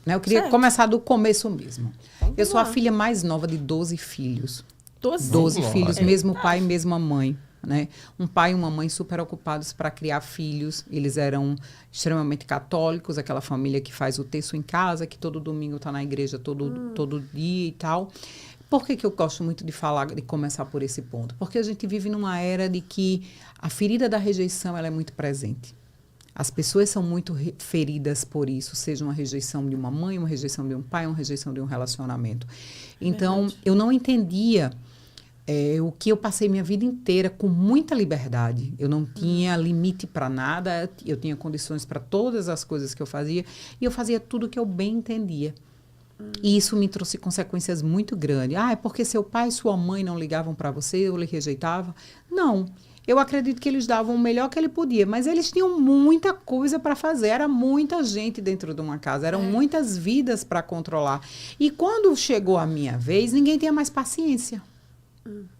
né? Eu queria começar do começo mesmo. Vamos Eu sou a lá. filha mais nova de 12 filhos. 12. 12 filhos, Glória. mesmo pai, mesma mãe. Né? Um pai e uma mãe super ocupados para criar filhos. Eles eram extremamente católicos, aquela família que faz o terço em casa, que todo domingo está na igreja todo dia e tal. Por que eu gosto muito de falar, de começar por esse ponto? Porque a gente vive numa era de que a ferida da rejeição ela é muito presente. As pessoas são muito feridas por isso, seja uma rejeição de uma mãe, uma rejeição de um pai, uma rejeição de um relacionamento. Então, eu não entendia o que eu passei minha vida inteira com muita liberdade. Eu não tinha limite para nada, eu tinha condições para todas as coisas que eu fazia, e eu fazia tudo que eu bem entendia. E isso me trouxe consequências muito grandes. É porque seu pai e sua mãe não ligavam para você ou lhe rejeitavam? Não. Eu acredito que eles davam o melhor que ele podia, mas eles tinham muita coisa para fazer. Era muita gente dentro de uma casa, eram muitas vidas para controlar. E quando chegou a minha vez, ninguém tinha mais paciência.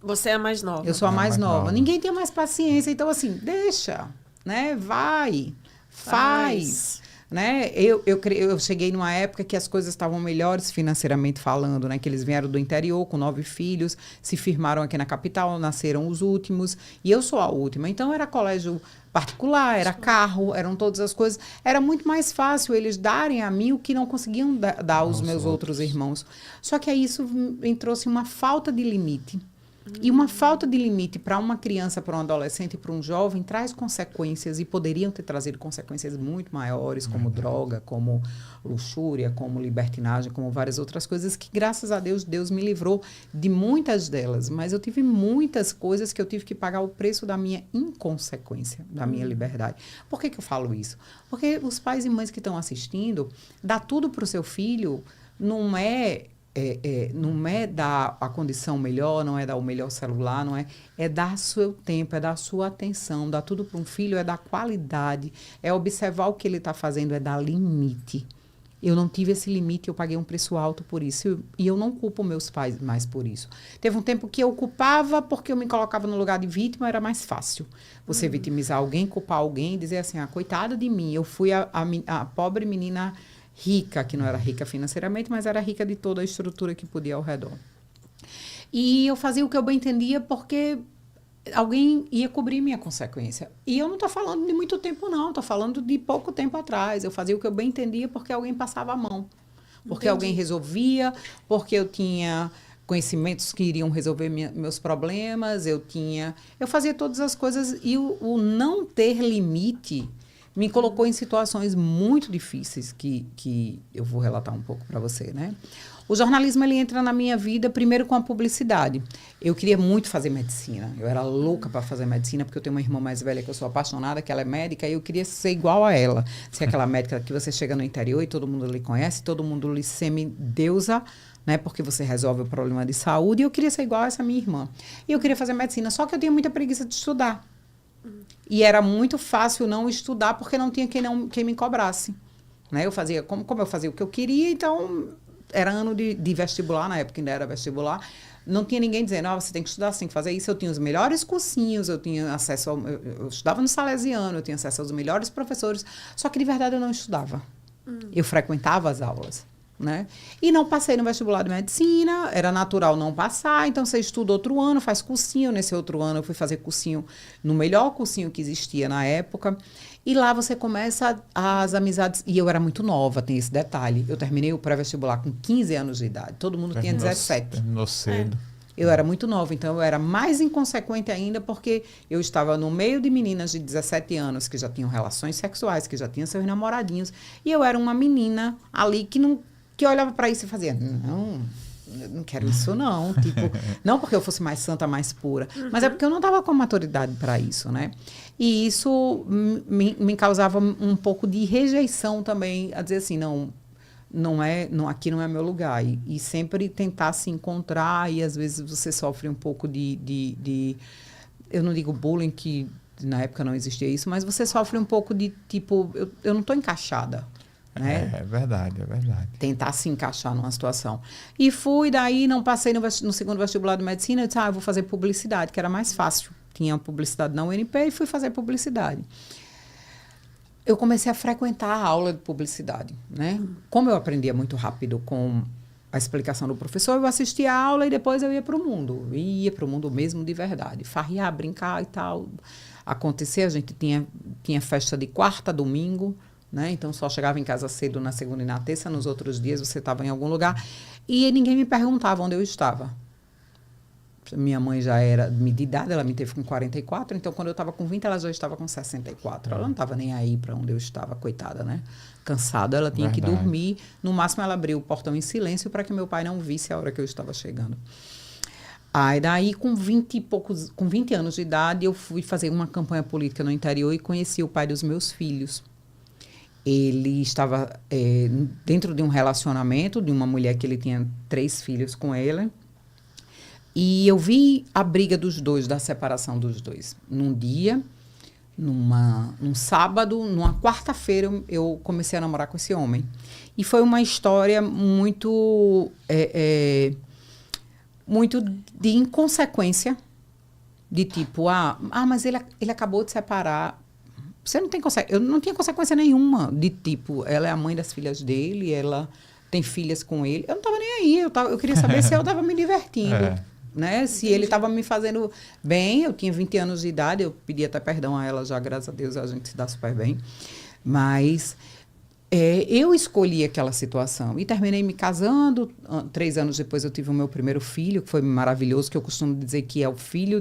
Você é a mais nova. Eu sou a mais mais nova. nova. Ninguém tinha mais paciência. Então, assim, deixa, né? Vai, faz. Né? Eu cheguei numa época que as coisas estavam melhores financeiramente falando, né? Que eles vieram do interior com 9 filhos, se firmaram aqui na capital, nasceram os últimos, e eu sou a última. Então, era colégio particular, era carro, eram todas as coisas. Era muito mais fácil eles darem a mim o que não conseguiam dar aos meus outros irmãos. Só que aí isso me trouxe uma falta de limite. E uma falta de limite para uma criança, para um adolescente, para um jovem, traz consequências, e poderiam ter trazido consequências muito maiores, como droga, como luxúria, como libertinagem, como várias outras coisas, que graças a Deus, Deus me livrou de muitas delas. Mas eu tive muitas coisas que eu tive que pagar o preço da minha inconsequência, da minha liberdade. Por que eu falo isso? Porque os pais e mães que estão assistindo, dar tudo para o seu filho não é dar a condição melhor, não é dar o melhor celular, não é dar seu tempo, é dar sua atenção, dar tudo para um filho, é dar qualidade, é observar o que ele está fazendo, é dar limite. Eu não tive esse limite, eu paguei um preço alto por isso, e eu não culpo meus pais mais por isso. Teve um tempo que eu culpava porque eu me colocava no lugar de vítima, era mais fácil. Você vitimizar alguém, culpar alguém, dizer assim, coitada de mim, eu fui a pobre menina rica, que não era rica financeiramente, mas era rica de toda a estrutura que podia ao redor. E eu fazia o que eu bem entendia porque alguém ia cobrir minha consequência. E eu não estou falando de muito tempo, não. Estou falando de pouco tempo atrás. Eu fazia o que eu bem entendia porque alguém passava a mão. Porque alguém resolvia, porque eu tinha conhecimentos que iriam resolver meus problemas. Eu fazia todas as coisas, e o não ter limite me colocou em situações muito difíceis que eu vou relatar um pouco para você, né? O jornalismo, ele entra na minha vida primeiro com a publicidade. Eu queria muito fazer medicina. Eu era louca para fazer medicina, porque eu tenho uma irmã mais velha que eu sou apaixonada, que ela é médica, e eu queria ser igual a ela. Ser aquela médica que você chega no interior e todo mundo lhe conhece, todo mundo lhe semideusa, né? Porque você resolve o problema de saúde. E eu queria ser igual a essa minha irmã. E eu queria fazer medicina, só que eu tinha muita preguiça de estudar. E era muito fácil não estudar, porque não tinha quem me cobrasse. Né? Eu fazia, como eu fazia o que eu queria, então era ano de vestibular, na época ainda era vestibular, não tinha ninguém dizendo, você tem que estudar, você tem que fazer isso. Eu tinha os melhores cursinhos, eu tinha acesso eu estudava no Salesiano, eu tinha acesso aos melhores professores, só que de verdade eu não estudava. Eu frequentava as aulas. Né? E não passei no vestibular de medicina, era natural não passar, então você estuda outro ano, faz cursinho. Nesse outro ano eu fui fazer cursinho no melhor cursinho que existia na época, e lá você começa as amizades. E eu era muito nova, tem esse detalhe, eu terminei o pré-vestibular com 15 anos de idade, todo mundo tinha 17. Terminou cedo. Eu era muito nova, então eu era mais inconsequente ainda, porque eu estava no meio de meninas de 17 anos que já tinham relações sexuais, que já tinham seus namoradinhos, e eu era uma menina ali que olhava para isso e fazia, não, eu não quero isso não. Tipo, não porque eu fosse mais santa, mais pura, mas é porque eu não estava com maturidade para isso, né? E isso me causava um pouco de rejeição também, a dizer assim, aqui não é meu lugar. E sempre tentar se encontrar, e às vezes você sofre um pouco de eu não digo bullying, que na época não existia isso, mas você sofre um pouco de tipo, eu não estou encaixada. Né? É verdade. Tentar se encaixar numa situação. E fui, daí não passei no segundo vestibular de medicina, eu disse, eu vou fazer publicidade, que era mais fácil. Tinha publicidade na UNP e fui fazer publicidade. eu comecei a frequentar a aula de publicidade, né? Como eu aprendia muito rápido com a explicação do professor, eu assistia a aula e depois eu ia para o mundo. Ia para o mundo mesmo de verdade. Farrear, brincar e tal. Acontecer, a gente tinha festa de quarta a domingo, né? Então, só chegava em casa cedo na segunda e na terça. Nos outros dias, você estava em algum lugar. E ninguém me perguntava onde eu estava. Minha mãe já era de idade, ela me teve com 44, então quando eu estava com 20, ela já estava com 64. Ela não estava nem aí para onde eu estava, coitada, né? Cansada, ela tinha que dormir. No máximo, ela abriu o portão em silêncio para que meu pai não visse a hora que eu estava chegando. Aí, daí, com 20 anos de idade, eu fui fazer uma campanha política no interior e conheci o pai dos meus filhos. Ele estava dentro de um relacionamento de uma mulher que ele tinha 3 filhos com ela. E eu vi a briga dos dois, da separação dos dois. Num dia, num sábado, numa quarta-feira, eu comecei a namorar com esse homem. E foi uma história muito de inconsequência. De tipo, mas ele acabou de separar. Você não tem consequência. Eu não tinha consequência nenhuma. De tipo, ela é a mãe das filhas dele, ela tem filhas com ele. Eu não estava nem aí. Eu queria saber se eu estava me divertindo. Né? Se ele estava me fazendo bem, eu tinha 20 anos de idade, eu pedi até perdão a ela já, graças a Deus, a gente se dá super bem. Mas eu escolhi aquela situação e terminei me casando. 3 anos depois eu tive o meu primeiro filho, que foi maravilhoso, que eu costumo dizer que é o filho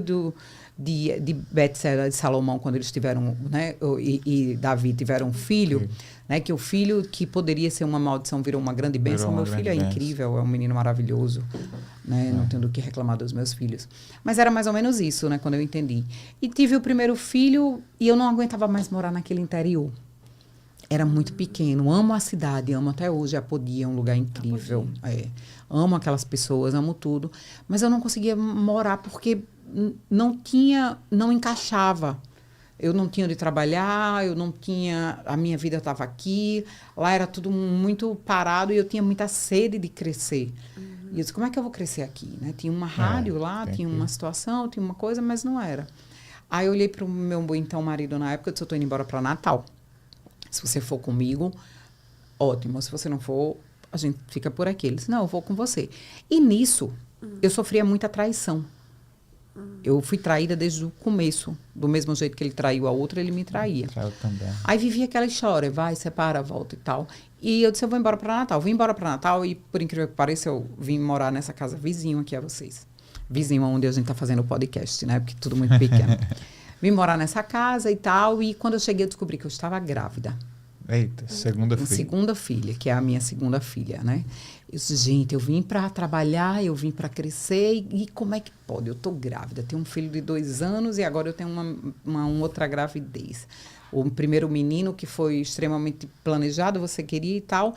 de Betseba e de Salomão, quando eles tiveram, né, e Davi tiveram um filho, né, que o filho que poderia ser uma maldição virou uma grande bênção. Meu filho é incrível, é um menino maravilhoso, né, não tenho do que reclamar dos meus filhos. Mas era mais ou menos isso, né, quando eu entendi. E tive o primeiro filho e eu não aguentava mais morar naquele interior. Era muito pequeno. Amo a cidade, amo até hoje Apodi, é um lugar incrível. Amo aquelas pessoas, amo tudo. Mas eu não conseguia morar porque não encaixava. Eu não tinha onde trabalhar, a minha vida estava aqui, lá era tudo muito parado e eu tinha muita sede de crescer. E eu disse, como é que eu vou crescer aqui? Né? Tinha uma rádio lá, tinha uma situação, tinha uma coisa, mas não era. Aí eu olhei para o meu então marido na época e disse, eu estou indo embora para Natal. Se você for comigo, ótimo. Se você não for, a gente fica por aqui. Ele disse, não, eu vou com você. E nisso, eu sofria muita traição. Eu fui traída desde o começo. Do mesmo jeito que ele traiu a outra, ele me traía. Eu também. Aí vivia aquela história, vai, separa, volta e tal. E eu disse, eu vou embora para Natal. Vim embora para Natal e, por incrível que pareça, eu vim morar nessa casa vizinho aqui a vocês. Vizinho onde a gente está fazendo o podcast, né? Porque tudo muito pequeno. Vim morar nessa casa e tal, e quando eu cheguei eu descobri que eu estava grávida. Eita, segunda filha. Segunda filha, que é a minha segunda filha, né? Eu disse, gente, eu vim para trabalhar, eu vim para crescer, e como é que pode? Eu estou grávida, tenho um filho de 2 anos e agora eu tenho uma outra gravidez. O primeiro menino, que foi extremamente planejado, você queria e tal,